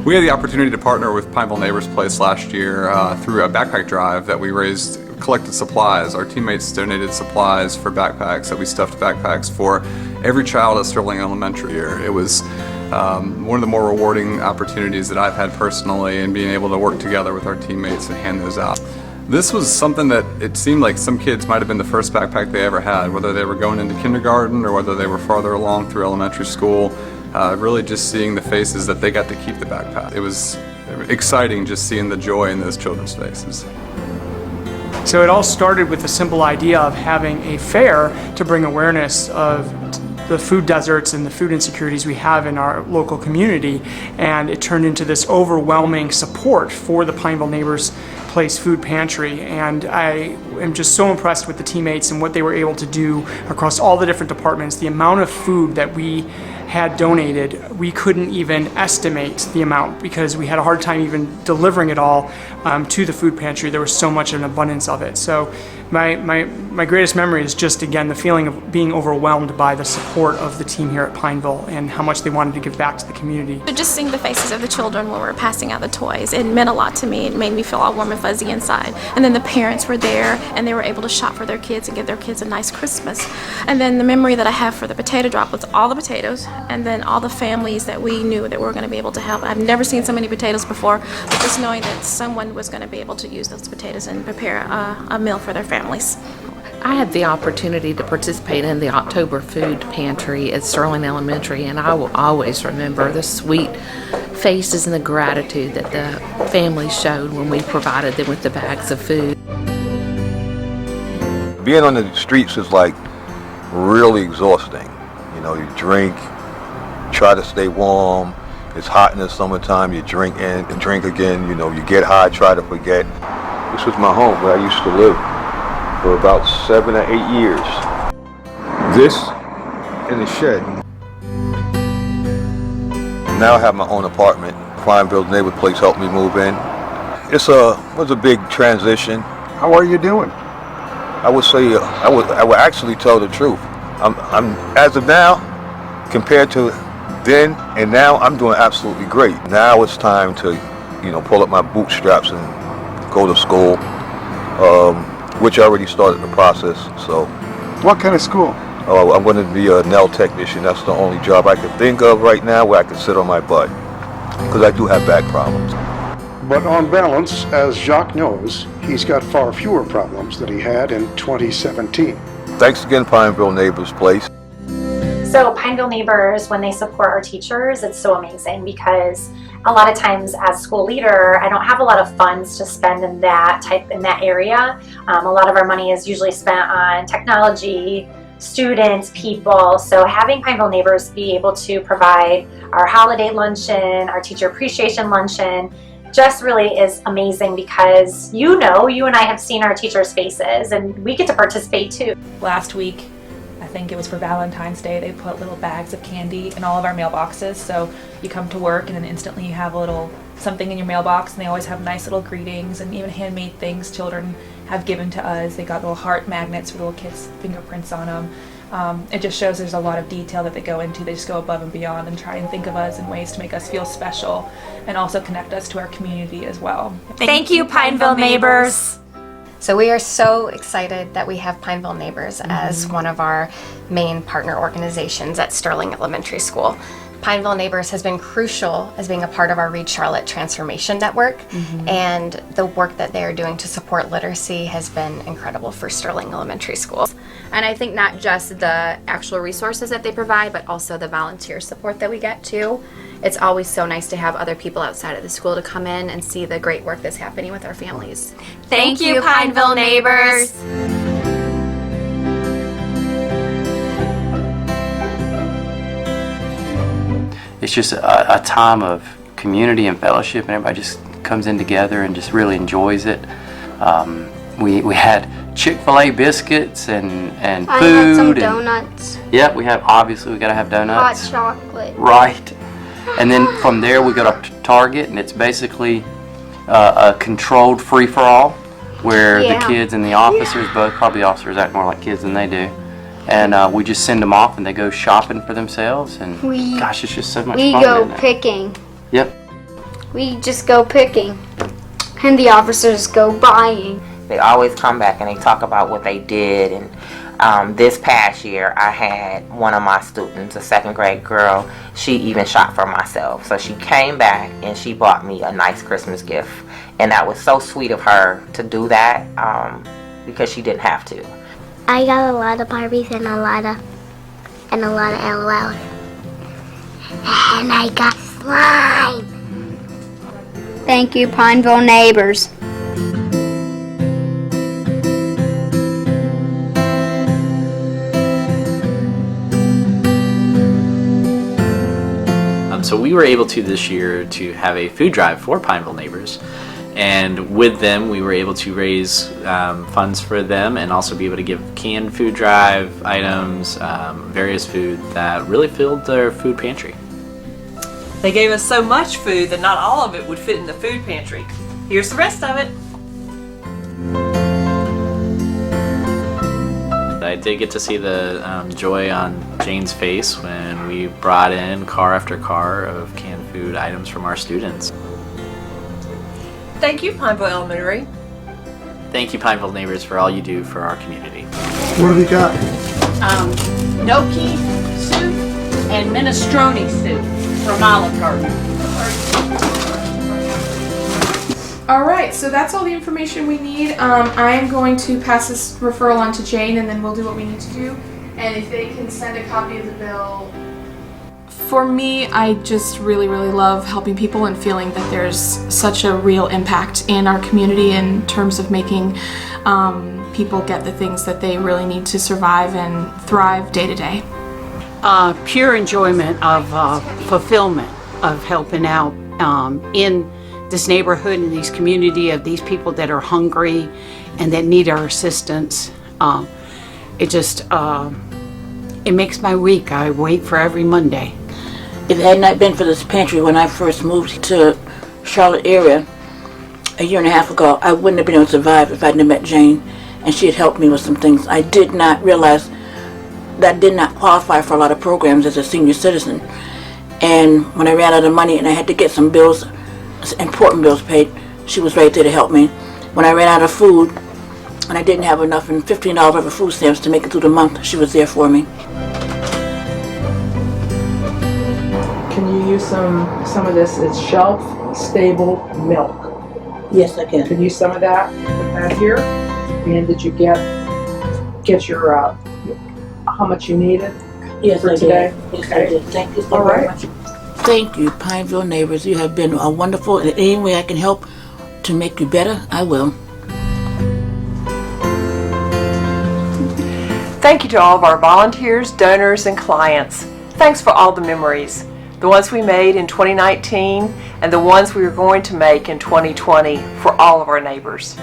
We had the opportunity to partner with Pineville Neighbors Place last year through a backpack drive that we collected supplies. Our teammates donated supplies for backpacks that we stuffed backpacks for every child at Sterling Elementary here. It was one of the more rewarding opportunities that I've had personally, in being able to work together with our teammates and hand those out. This was something that it seemed like some kids might have been the first backpack they ever had, whether they were going into kindergarten or whether they were farther along through elementary school. Really just seeing the faces that they got to keep the backpack. It was exciting just seeing the joy in those children's faces. So it all started with the simple idea of having a fair to bring awareness of the food deserts and the food insecurities we have in our local community, and it turned into this overwhelming support for the Pineville Neighbors Place food pantry, and I am just so impressed with the teammates and what they were able to do across all the different departments. The amount of food that we had donated, we couldn't even estimate the amount because we had a hard time even delivering it all to the food pantry. There was so much an abundance of it. So my greatest memory is just, again, the feeling of being overwhelmed by the support of the team here at Pineville and how much they wanted to give back to the community. Just seeing the faces of the children when we were passing out the toys, it meant a lot to me. It made me feel all warm and fuzzy inside. And then the parents were there and they were able to shop for their kids and give their kids a nice Christmas. And then the memory that I have for the potato drop was all the potatoes and then all the families that we knew that we were going to be able to help. I've never seen so many potatoes before, but just knowing that someone was going to be able to use those potatoes and prepare a meal for their families. I had the opportunity to participate in the October food pantry at Sterling Elementary, and I will always remember the sweet faces and the gratitude that the families showed when we provided them with the bags of food. Being on the streets is like really exhausting. You know, you drink, try to stay warm. It's hot in the summertime, you drink and drink again, you know, you get high, try to forget. This was my home where I used to live for about 7 or 8 years. This and the shed. Now I have my own apartment. Pineville Neighbors Place helped me move in. It was a big transition. How are you doing? I would say I would actually tell the truth. I'm as of now, compared to then and now, I'm doing absolutely great. Now it's time to, you know, pull up my bootstraps and go to school, which I already started the process. So, What kind of school? I'm going to be a nail technician. That's the only job I can think of right now where I can sit on my butt, because I do have back problems. But on balance, as Jacques knows, he's got far fewer problems than he had in 2017. Thanks again, Pineville Neighbors Place. So Pineville Neighbors, when they support our teachers, it's so amazing because a lot of times as school leader, I don't have a lot of funds to spend in that area. A lot of our money is usually spent on technology, students, people. So having Pineville Neighbors be able to provide our holiday luncheon, our teacher appreciation luncheon, just really is amazing because you and I have seen our teachers' faces and we get to participate too. Last week, I think it was for Valentine's Day, they put little bags of candy in all of our mailboxes. So you come to work and then instantly you have a little something in your mailbox, and they always have nice little greetings and even handmade things children have given to us. They got little heart magnets with little kids' fingerprints on them. It just shows there's a lot of detail that they go into. They just go above and beyond and try and think of us in ways to make us feel special and also connect us to our community as well. Thank you, Pineville Neighbors. So we are so excited that we have Pineville Neighbors as one of our main partner organizations at Sterling Elementary School. Pineville Neighbors has been crucial as being a part of our Read Charlotte Transformation Network, and the work that they are doing to support literacy has been incredible for Sterling Elementary School. And I think not just the actual resources that they provide, but also the volunteer support that we get too. It's always so nice to have other people outside of the school to come in and see the great work that's happening with our families. Thank you, Pineville Neighbors. It's just a time of community and fellowship, and everybody just comes in together and just really enjoys it. We had Chick-fil-A biscuits and food. I had some donuts. Yep, we got to have donuts. Hot chocolate. Right. And then from there we go to Target, and it's basically a controlled free-for-all where the kids and the officers, probably officers act more like kids than they do. And we just send them off and they go shopping for themselves, and gosh, it's just so much fun. We go picking. Yep. We just go picking, and the officers go buying. They always come back and they talk about what they did. And this past year, I had one of my students, a second grade girl, she even shot for myself. So she came back and she bought me a nice Christmas gift. And that was so sweet of her to do that because she didn't have to. I got a lot of Barbies and a lot of LOLs. And I got slime. Thank you, Pineville neighbors. So we were able to this year to have a food drive for Pineville neighbors, and with them we were able to raise funds for them and also be able to give canned food drive items, various food that really filled their food pantry. They gave us so much food that not all of it would fit in the food pantry. Here's the rest of it. I did get to see the joy on Jane's face when we brought in car after car of canned food items from our students. Thank you, Pineville Elementary. Thank you, Pineville neighbors, for all you do for our community. What have you got? Gnocchi soup and minestrone soup from Olive Garden. All right, so that's all the information we need. I am going to pass this referral on to Jane, and then we'll do what we need to do. And if they can send a copy of the bill. For me, I just really, really love helping people and feeling that there's such a real impact in our community in terms of making people get the things that they really need to survive and thrive day to day. Pure enjoyment of fulfillment of helping out in this neighborhood and this community of these people that are hungry and that need our assistance. It makes my week. I wait for every Monday. If it had not been for this pantry when I first moved to Charlotte area a year and a half ago, I wouldn't have been able to survive if I hadn't met Jane and she had helped me with some things. I did not realize that I did not qualify for a lot of programs as a senior citizen. And when I ran out of money and I had to get some bills, important bills paid, she was right there to help me. When I ran out of food and I didn't have enough and $15 worth of food stamps to make it through the month, she was there for me. Can you use some of this? It's shelf-stable milk. Yes, I can. Can you use some of that? Put that here. And did you get your how much you needed? Yes, for I today? did. Yes, I did. Thank you so All very right. much. Thank you, Pineville neighbors. You have been a wonderful, and any way I can help to make you better, I will. Thank you to all of our volunteers, donors, and clients. Thanks for all the memories. The ones we made in 2019 and the ones we are going to make in 2020 for all of our neighbors.